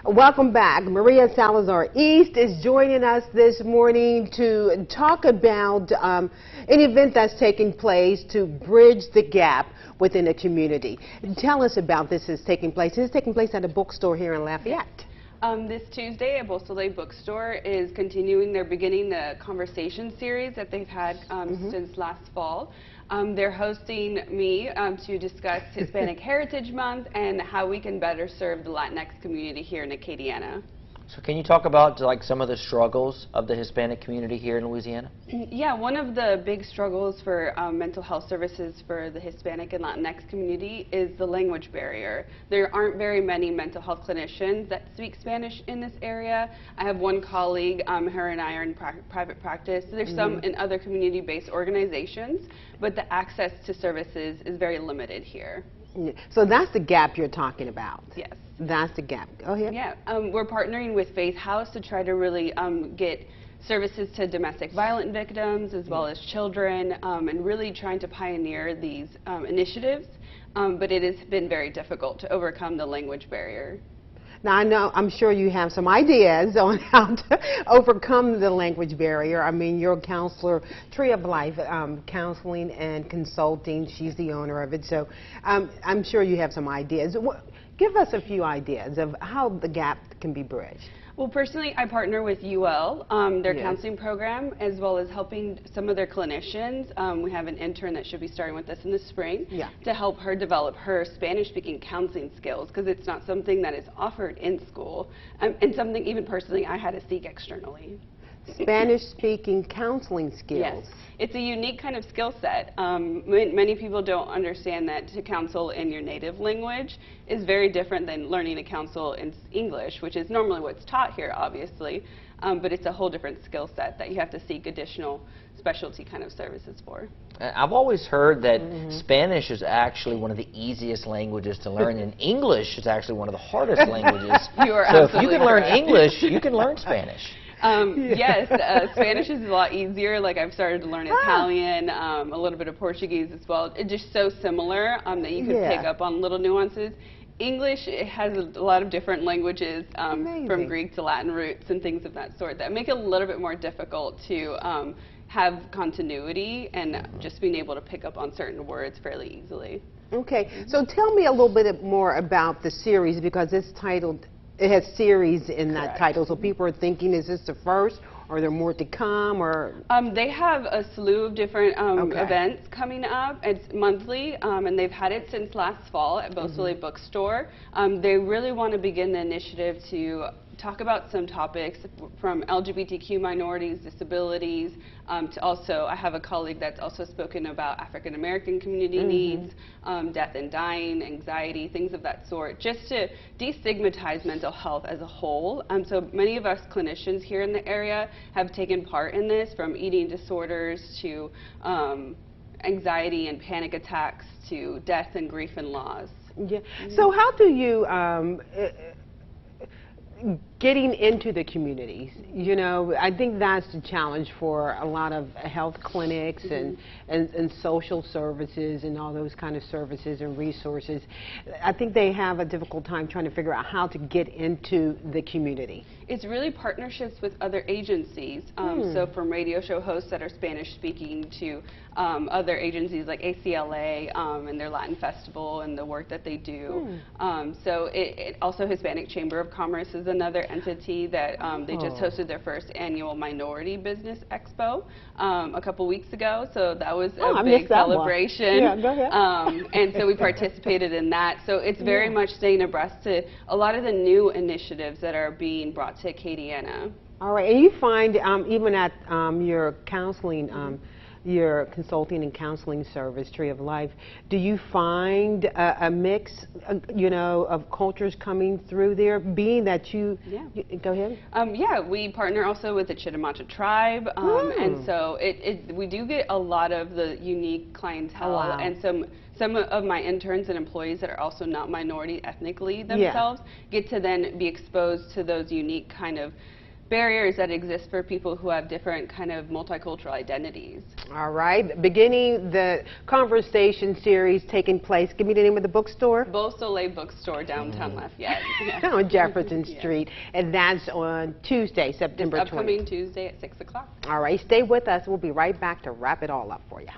Welcome back. Maria Salazar East is joining us this morning to talk about an event that's taking place to bridge the gap within the community. Tell us about this is taking place. This is taking place at a bookstore here in Lafayette. This Tuesday at Beausoleil Bookstore is beginning the conversation series that they've had since last fall. They're hosting me to discuss Hispanic Heritage Month and how we can better serve the Latinx community here in Acadiana. So can you talk about some of the struggles of the Hispanic community here in Louisiana? Yeah, one of the big struggles for mental health services for the Hispanic and Latinx community is the language barrier. There aren't very many mental health clinicians that speak Spanish in this area. I have one colleague, her and I are in private practice. There's some in other community-based organizations, but the access to services is very limited here. So that's the gap you're talking about? Yes. That's the gap. Go ahead. Yeah, we're partnering with Faith House to try to really get services to domestic violence victims as well as children, and really trying to pioneer these initiatives, but it has been very difficult to overcome the language barrier. Now, I'm sure you have some ideas on how to overcome the language barrier. I mean, you're a counselor, Tree of Life Counseling and Consulting. She's the owner of it. So I'm sure you have some ideas. Give us a few ideas of how the gap can be bridged. Well, personally, I partner with UL, their counseling program, as well as helping some of their clinicians. We have an intern that should be starting with us in the spring to help her develop her Spanish-speaking counseling skills, because it's not something that is offered in school, and something even personally I had to seek externally. Spanish-speaking counseling skills. Yes, it's a unique kind of skill set. Many people don't understand that to counsel in your native language is very different than learning to counsel in English, which is normally what's taught here, obviously, but it's a whole different skill set that you have to seek additional specialty kind of services for. I've always heard that Spanish is actually one of the easiest languages to learn, and English is actually one of the hardest languages. You are so absolutely if you can learn correct. English, you can learn Spanish. Yes, Spanish is a lot easier. Like, I've started to learn Italian, a little bit of Portuguese as well. It's just so similar that you could pick up on little nuances. English, it has a lot of different languages from Greek to Latin roots and things of that sort that make it a little bit more difficult to have continuity and just being able to pick up on certain words fairly easily. Okay, so tell me a little bit more about the series, because it's titled, it has series in that title, so people are thinking, is this the first, or are there more to come, or? They have a slew of different events coming up. It's monthly, and they've had it since last fall at Beausoleil Bookstore. They really want to begin the initiative to talk about some topics from LGBTQ minorities, disabilities, to also, I have a colleague that's also spoken about African American community needs, death and dying, anxiety, things of that sort, just to destigmatize mental health as a whole. So many of us clinicians here in the area have taken part in this, from eating disorders to anxiety and panic attacks to death and grief and loss. Yeah. So how do you getting into the communities, you know, I think that's the challenge for a lot of health clinics and social services and all those kind of services and resources. I think they have a difficult time trying to figure out how to get into the community. It's really partnerships with other agencies, so from radio show hosts that are Spanish speaking to other agencies like ACLA and their Latin Festival and the work that they do. So it also Hispanic Chamber of Commerce is another entity that they just hosted their first annual Minority Business Expo a couple weeks ago, so that was a big celebration. Yeah, go ahead. And so we participated in that. So it's very much staying abreast to a lot of the new initiatives that are being brought to Acadiana. All right, and you find even at your counseling, your consulting and counseling service, Tree of Life, do you find a mix, you know, of cultures coming through there, being that you, go ahead? Yeah, we partner also with the Chitimacha tribe, and so we do get a lot of the unique clientele, and some of my interns and employees that are also not minority ethnically themselves get to then be exposed to those unique kind of barriers that exist for people who have different kind of multicultural identities. All right. Beginning the conversation series taking place. Give me the name of the bookstore. Beau Soleil Bookstore, downtown Lafayette. Yeah. On Jefferson Street. And that's on Tuesday, September 20th. Upcoming Tuesday at 6 o'clock. All right. Stay with us. We'll be right back to wrap it all up for you.